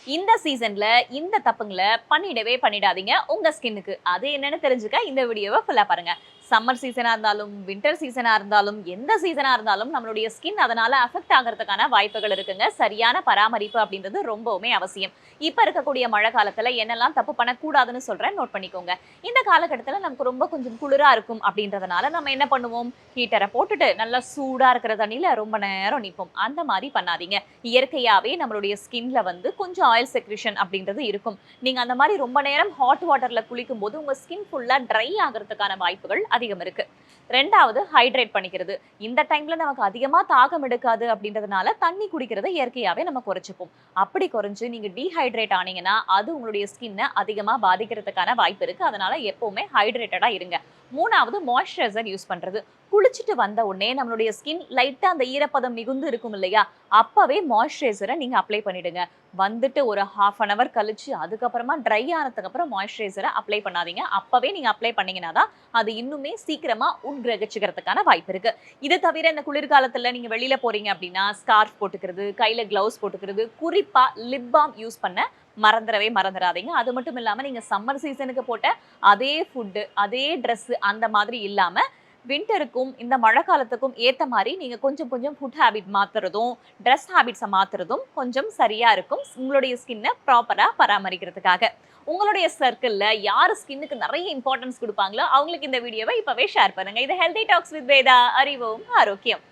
இந்த சீசன்ல இந்த தப்புங்கள பண்ணிடாதீங்க உங்க ஸ்கின்னுக்கு. அது என்னன்னு தெரிஞ்சுக்க இந்த வீடியோவ ஃபுல்லா பாருங்க. சம்மர் சீசனா இருந்தாலும், வின்டர் சீசனா இருந்தாலும், எந்த சீசனா இருந்தாலும் நம்மளுடைய ஸ்கின் அதனால அஃபெக்ட் ஆகுறதுக்கான வாய்ப்புகள் இருக்குங்க. சரியான பராமரிப்பு அப்படின்றது ரொம்பவுமே அவசியம். இப்ப இருக்கக்கூடிய மழை காலத்துல என்னெல்லாம் தப்பு பண்ணக்கூடாதுன்னு சொல்றேன், நோட் பண்ணிக்கோங்க. இந்த காலகட்டத்துல நமக்கு ரொம்ப கொஞ்சம் குளிரா இருக்கும் அப்படின்றதுனால நம்ம என்ன பண்ணுவோம், ஹீட்டர போட்டுட்டு நல்லா சூடா இருக்கிற தண்ணீல ரொம்ப நேரம் நிப்போம். அந்த மாரி பண்ணாதீங்க. இயற்கையாவே நம்மளுடைய ஸ்கின்ல வந்து கொஞ்சம் ஆயில் செக்ரீஷன் அப்படின்றது இருக்கும். நீங்க அந்த மாரி ரொம்ப நேரம் ஹாட் வாட்டர்ல குளிக்கும்போது உங்க ஸ்கின் ஃபுல்லா ட்ரை ஆகுறதுக்கான வாய்ப்புகள் அதிகம் இருக்கு. 2வது ஹைட்ரேட் பண்ணிக்கிறது. இந்த டைம்ல நமக்கு அதிகமா தாகம் எடுக்காது அப்படின்றதுனால தண்ணி குடிக்கிறத இயற்கையாவே நம்ம குறைச்சுப்போம். அப்படி குறைஞ்சு நீங்க டீஹைட்ரேட் ஆனீங்கன்னா, அது உங்களுடைய ஸ்கின்ன அதிகமா பாதிக்கிறதுக்கான வாய்ப்பு இருக்கு. அதனால எப்பவுமே ஹைட்ரேட்டடா இருங்க. 3வது மாய்ஸ்சரைசர் யூஸ் பண்றது. குளிச்சுட்டு வந்த உடனே நம்மளுடைய ஸ்கின் லைட்டா அந்த ஈரப்பதம் மிகுந்து இருக்கும் இல்லையா? அப்பவே மாய்ஸ்சரைசர நீங்க அப்ளை பண்ணிடுங்க. வந்துட்டு ஒரு 1/2 அன் ஹவர் கழிச்சு அதுக்கப்புறமா ட்ரை ஆனதுக்கு அப்புறம் மாய்ஸ்சரைசர அப்ளை பண்ணாதீங்க. அப்பவே நீங்க அப்ளை பண்ணீங்கன்னா தான் அது இன்னுமே சீக்கிரமா உட்கிரகிச்சுக்கிறதுக்கான வாய்ப்பு இருக்கு. இது தவிர இந்த குளிர்காலத்துல நீங்க வெளியில போறீங்க அப்படின்னா, ஸ்கார்ஃப் போட்டுக்கிறது, கையில கிளவுஸ் போட்டுக்கிறது, குறிப்பா லிப் பால்ம் யூஸ் பண்ண மறந்துராதீங்க. அது மட்டும் இல்லாம நீங்க சம்மர் சீசனுக்கு போட்ட அதே ஃபுட், அதே டிரெஸ் அந்த மாதிரி இல்லாம வின்டருக்கும் இந்த மழை காலத்துக்கும் ஏத்த மாரி நீங்க கொஞ்சம் கொஞ்சம் ஃபுட் ஹேபிட் மாத்துறதும், டிரெஸ் ஹேபிட்ஸ மாத்துறதும் கொஞ்சம் சரியா இருக்கும். உங்களுடைய ஸ்கின்ன ப்ராப்பரா பராமரிக்கிறதுக்காக. உங்களுடைய சர்க்கிள்ல யாரு ஸ்கின்னுக்கு நெறைய இம்பார்ட்டன்ஸ் குடுப்பாங்களோ, அவங்களுக்கு இந்த வீடியோவ இப்பவே ஷேர் பண்ணுங்க. இது ஹெல்தி டாக்ஸ் வித் வேதா. அறிவோம் ஆரோக்கியம்.